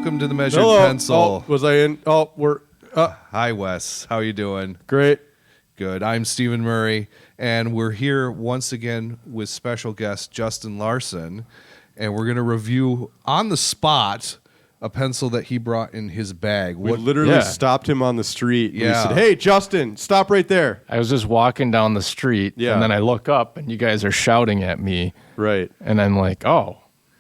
welcome to the Measured Hello. Pencil. Oh, was I in? Oh, we're... Hi, Wes. How you doing? Great. Good. I'm Stephen Murray, and we're here once again with special guest Justin Larson, and we're going to review on the spot a pencil that he brought in his bag. We literally stopped him on the street. Yeah. We said, hey, Justin, stop right there. I was just walking down the street, and then I look up, and you guys are shouting at me. Right. And I'm like, oh,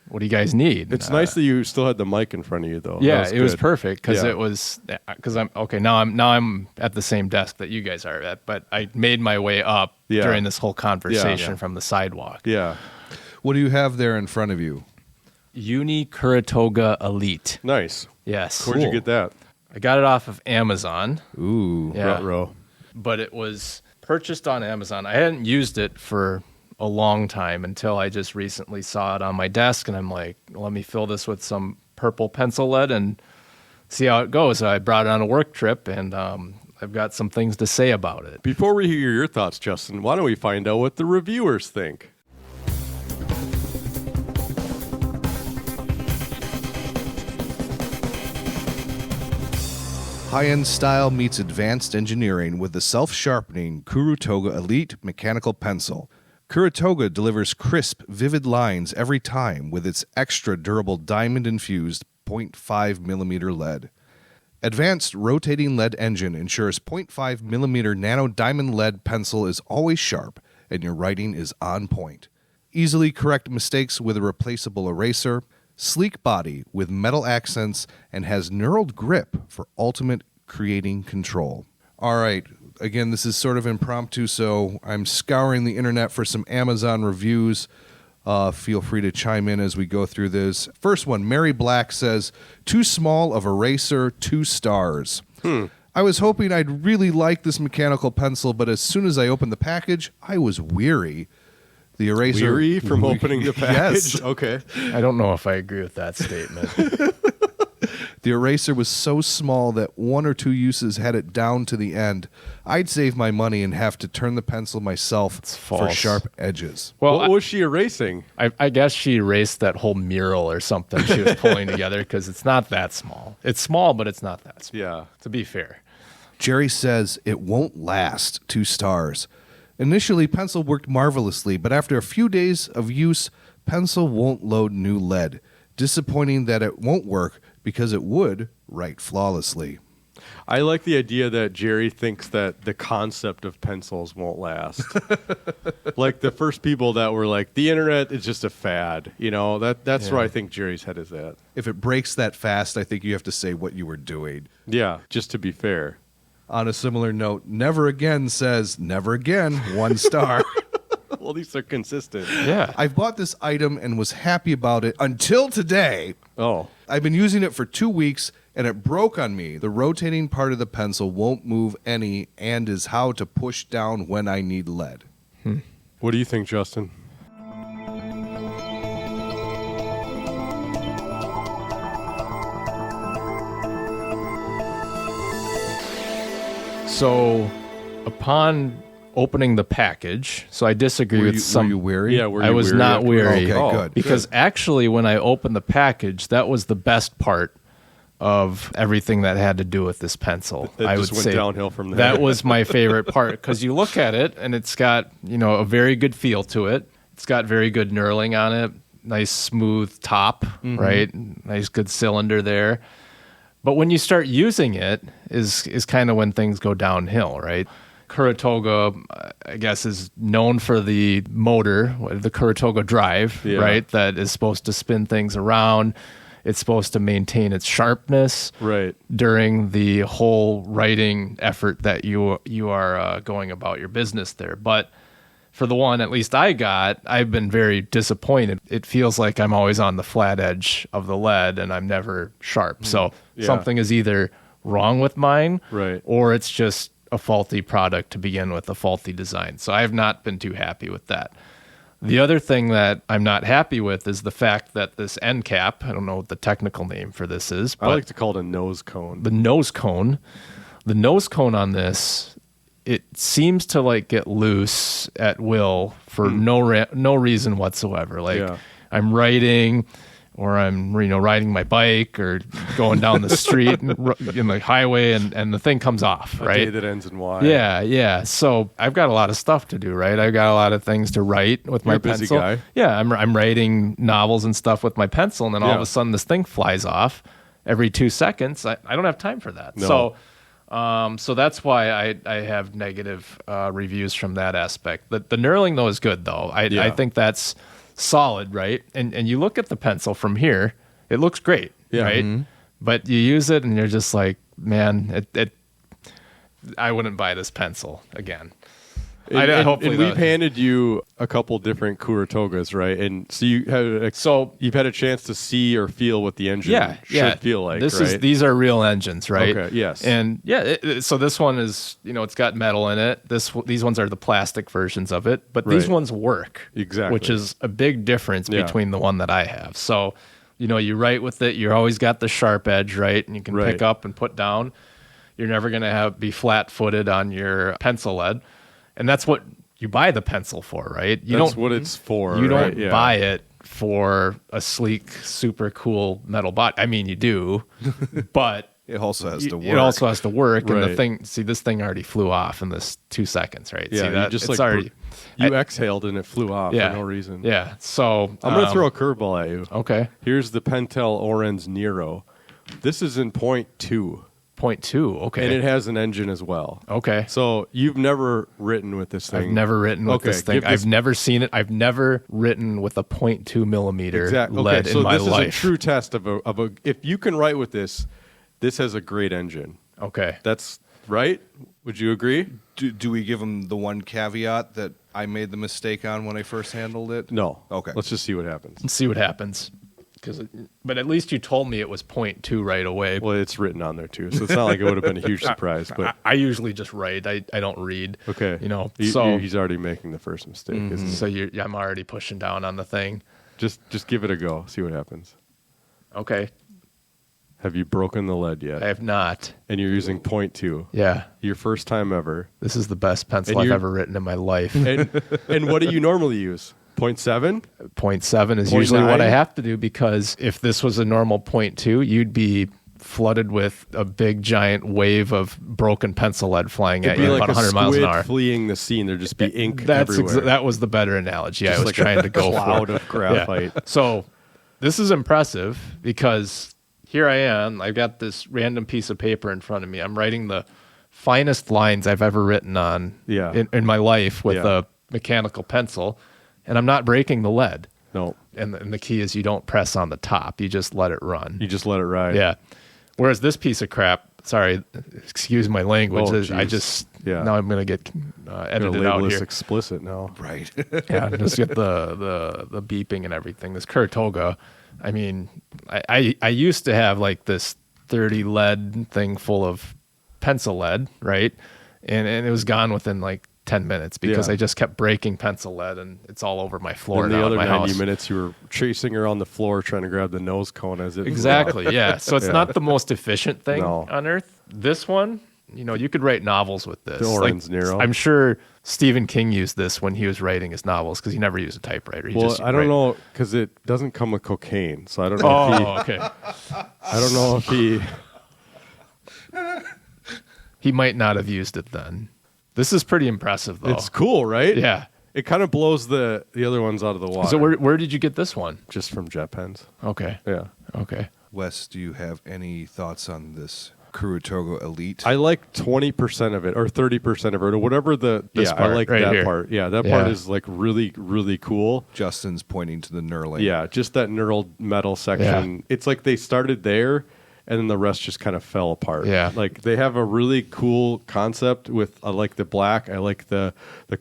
what do you guys need? It's nice that you still had the mic in front of you, though. Yeah, it was perfect because it was because I'm okay. Now I'm at the same desk that you guys are at, but I made my way up during this whole conversation from the sidewalk. Yeah. What do you have there in front of you? Uni Kuru Toga Elite. Nice. Yes. Where'd you get that? I got it off of Amazon. Ooh. Yeah. Ruh-roh. But it was purchased on Amazon. I hadn't used it for a long time until I just recently saw it on my desk, and I'm like, let me fill this with some purple pencil lead and see how it goes. So I brought it on a work trip, and I've got some things to say about it. Before we hear your thoughts, Justin, why don't we find out what the reviewers think? High-end style meets advanced engineering with the self-sharpening Kuru Toga Elite mechanical pencil. Kuru Toga delivers crisp, vivid lines every time with its extra durable diamond-infused 0.5 millimeter lead. Advanced rotating lead engine ensures 0.5 millimeter nano diamond lead pencil is always sharp and your writing is on point. Easily correct mistakes with a replaceable eraser. Sleek body with metal accents and has knurled grip for ultimate creating control. All right, again, this is sort of impromptu, so I'm scouring the internet for some Amazon reviews. Feel free to chime in as we go through this. First one, Mary Black says, too small of eraser, 2 stars. I was hoping I'd really like this mechanical pencil, but as soon as I opened the package, I was weary. The eraser... Weary from opening the package? Yes. Okay. I don't know if I agree with that statement. The eraser was so small that 1 or 2 uses had it down to the end. I'd save my money and have to turn the pencil myself for sharp edges. Well, what was she erasing? I guess she erased that whole mural or something she was pulling together because it's not that small. It's small, but it's not that small. Yeah. To be fair. Jerry says it won't last, 2 stars. Initially, pencil worked marvelously, but after a few days of use, pencil won't load new lead. Disappointing that it won't work because it would write flawlessly. I like the idea that Jerry thinks that the concept of pencils won't last. Like the first people that were like, the internet is just a fad. You know, that's where I think Jerry's head is at. If it breaks that fast, I think you have to say what you were doing. Yeah, just to be fair. On a similar note, Never Again says, never again, 1 star. Well, at least they're consistent. Yeah. I've bought this item and was happy about it until today. Oh. I've been using it for 2 weeks, and it broke on me. The rotating part of the pencil won't move any and is how to push down when I need lead. What do you think, Justin? So, upon opening the package, so I disagree with some. Were you weary? Yeah, I was not weary. Okay, good. Because actually, when I opened the package, that was the best part of everything that had to do with this pencil. It I just would went say downhill from there. That was my favorite part because you look at it and it's got a very good feel to it. It's got very good knurling on it. Nice smooth top, right? Nice good cylinder there. But when you start using it is kind of when things go downhill, right? Kuru Toga, I guess, is known for the motor, the Kuru Toga drive, right? That is supposed to spin things around. It's supposed to maintain its sharpness during the whole writing effort that you are going about your business there. But for the one, at least I got, I've been very disappointed. It feels like I'm always on the flat edge of the lead and I'm never sharp. So something is either wrong with mine or it's just a faulty product to begin with, a faulty design. So I have not been too happy with that. The other thing that I'm not happy with is the fact that this end cap, I don't know what the technical name for this is, but I like to call it a nose cone. The nose cone on this, it seems to like get loose at will for no reason whatsoever. Like I'm writing, or I'm riding my bike or going down the street in the highway, and the thing comes off, A right? day that ends in Y. Yeah. So I've got a lot of stuff to do, right? I've got a lot of things to write with my You're a busy pencil. guy. Yeah, I'm writing novels and stuff with my pencil, and then all of Yeah. a sudden this thing flies off every 2 seconds. I don't have time for that. No. So that's why I have negative reviews from that aspect. The knurling though is good though. I think that's solid, right? And you look at the pencil from here, it looks great, Yeah. right? Mm-hmm. But you use it and you're just like, man, I wouldn't buy this pencil again. And we've handed you a couple different Kuru Togas, right? And so you've had a chance to see or feel what the engine should feel like. These are real engines, right? Okay, yes. And so this one is, it's got metal in it. These ones are the plastic versions of it, but these Right. ones work. Exactly. Which is a big difference Yeah. between the one that I have. So, you write with it, you're always got the sharp edge, right? And you can Right. pick up and put down. You're never going to be flat-footed on your pencil lead. And that's what you buy the pencil for, right? That's what it's for. You right? don't Yeah. buy it for a sleek, super cool metal body. I mean, you do, but It also has to work. it also has to work. And the Right. thing, this thing already flew off in this 2 seconds, right? Yeah, See that? you just It's like already, you exhaled and it flew off yeah, for no reason. Yeah. So I'm going to throw a curveball at you. Okay. Here's the Pentel Orenz Nero. This is in 0.2, 0.2. Okay. and it has an engine as well. Okay. So you've never written with this thing. I've never written with Okay, this thing. give this- I've never seen it. I've never written with a 0.2 millimeter Exactly. lead Okay, so in my this life. is a true test of a. If you can write with this, this has a great engine. Okay. That's right. Would you agree? Do we give them the one caveat that I made the mistake on when I first handled it? No. Okay. Let's just see what happens. Let's see what happens. But at least you told me it was 0.2 right away. Well, it's written on there too, so it's not like it would have been a huge surprise. But I usually just write. I don't read. okay, So he's already making the first mistake. Isn't he? so I'm already pushing down on the thing. Just give it a go. See what happens. Okay. Have you broken the lead yet? I have not. And you're using 0.2. Yeah. Your first time ever. This is the best pencil And I've you're- ever written in my life. And what do you normally use? 0.7? 0.7 is usually what 0.9? I have to do, because if this was a normal 0.2, you'd be flooded with a big giant wave of broken pencil lead flying at It'd be you like about a 100 miles an squid hour. fleeing the scene. There'd just be ink everywhere. That was the better analogy I Just was like trying a to go cloud for. of graphite. Yeah. So this is impressive, because here I am. I've got this random piece of paper in front of me. I'm writing the finest lines I've ever written on in my life with a mechanical pencil, and I'm not breaking the lead. No. And the key is you don't press on the top. You just let it run. You just let it ride. Yeah. Whereas this piece of crap, sorry, excuse my language, I geez. just, Yeah. now I'm going to get edited label out this here. explicit now. Right. Yeah, just get the beeping and everything. This Kuru Toga, I mean, I used to have like this 30 lead thing full of pencil lead, right? And it was gone within like 10 minutes because Yeah. I just kept breaking pencil lead, and it's all over my floor And now the other at my 90 house. minutes, you were chasing her on the floor trying to grab the nose cone as it Exactly, yeah. So it's Yeah. not the most efficient thing No. on earth. This one, you could write novels with this. The Orenz Nero. I'm sure Stephen King used this when he was writing his novels, because he never used a typewriter. He Well, just I don't write- know, because it doesn't come with cocaine, so I don't know if he. Oh, okay. I don't know if he. He might not have used it then. This is pretty impressive, though. It's cool, right? Yeah. It kind of blows the other ones out of the water. So where did you get this one? Just from jet pens. Okay. Yeah. Okay. Wes, do you have any thoughts on this Kuru Toga Elite? I like 20% of it or 30% of it or whatever the. This I part like right that here. part. Yeah, that Yeah. part is like really, really cool. Justin's pointing to the knurling. Yeah, just that knurled metal section. Yeah. It's like they started there, and then the rest just kind of fell apart. Yeah. Like they have a really cool concept with. I like the black. I like the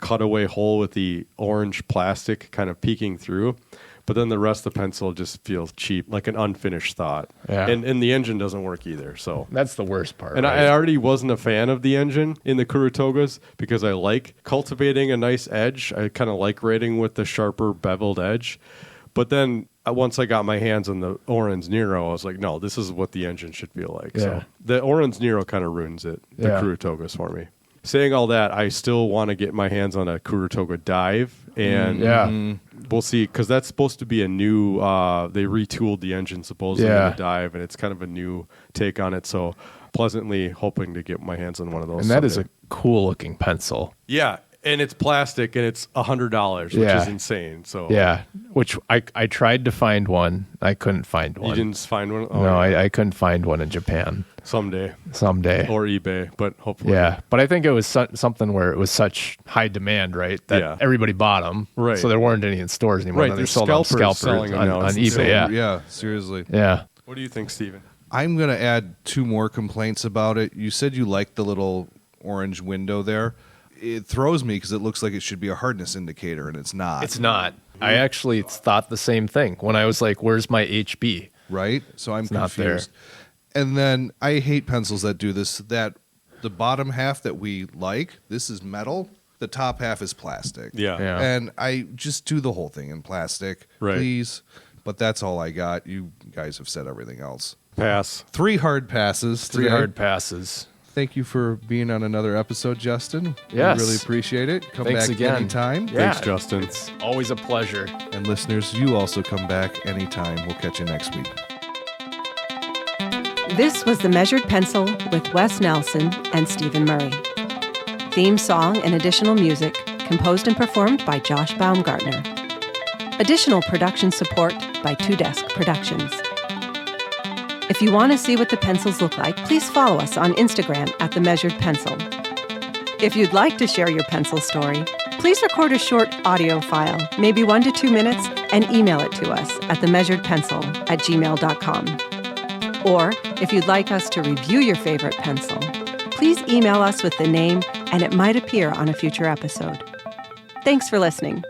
cutaway hole with the orange plastic kind of peeking through. But then the rest of the pencil just feels cheap, like an unfinished thought. Yeah. And the engine doesn't work either. So. That's the worst part. And right? I already wasn't a fan of the engine in the Kuru Togas because I like cultivating a nice edge. I kind of like writing with the sharper beveled edge. But then once I got my hands on the Orenz Nero, I was like, no, this is what the engine should feel like. Yeah. So the Orenz Nero kind of ruins it, the Yeah. Kuru Togas for me. saying all that, I still want to get my hands on a Kuru Toga Dive, and we'll see, because that's supposed to be a new. They retooled the engine supposedly in the Dive, and it's kind of a new take on it. So pleasantly hoping to get my hands on one of those. And that is a cool looking pencil. Yeah, and it's plastic, and it's $100, which is insane. So yeah, which I tried to find one, I couldn't find one. You didn't find one? Oh, no, I couldn't find one in Japan. Someday. Or eBay, but hopefully. Yeah, but I think it was something where it was such high demand, right? That everybody bought them. Right. So there weren't any in stores anymore. Right, They sold on scalpers on eBay. Yeah, seriously. Yeah. What do you think, Steven? I'm going to add 2 more complaints about it. You said you liked the little orange window there. It throws me because it looks like it should be a hardness indicator, and it's not. It's not. I actually thought the same thing when I was like, where's my HB? Right? So I'm It's not confused. And then I hate pencils that do this, that the bottom half that we like, this is metal. The top half is plastic. Yeah. And I just do the whole thing in plastic, please. But that's all I got. You guys have said everything else. Pass. 3 hard passes. 3 hard passes. Thank you for being on another episode, Justin. Yes. We really appreciate it. Come Thanks back again. anytime. Yeah. Thanks, Justin. It's always a pleasure. And listeners, you also come back anytime. We'll catch you next week. This was The Measured Pencil with Wes Nelson and Stephen Murray. Theme song and additional music composed and performed by Josh Baumgartner. Additional production support by Two Desk Productions. If you want to see what the pencils look like, please follow us on Instagram at The Measured Pencil. If you'd like to share your pencil story, please record a short audio file, maybe 1 to 2 minutes, and email it to us at themeasuredpencil@gmail.com. Or, if you'd like us to review your favorite pencil, please email us with the name and it might appear on a future episode. Thanks for listening.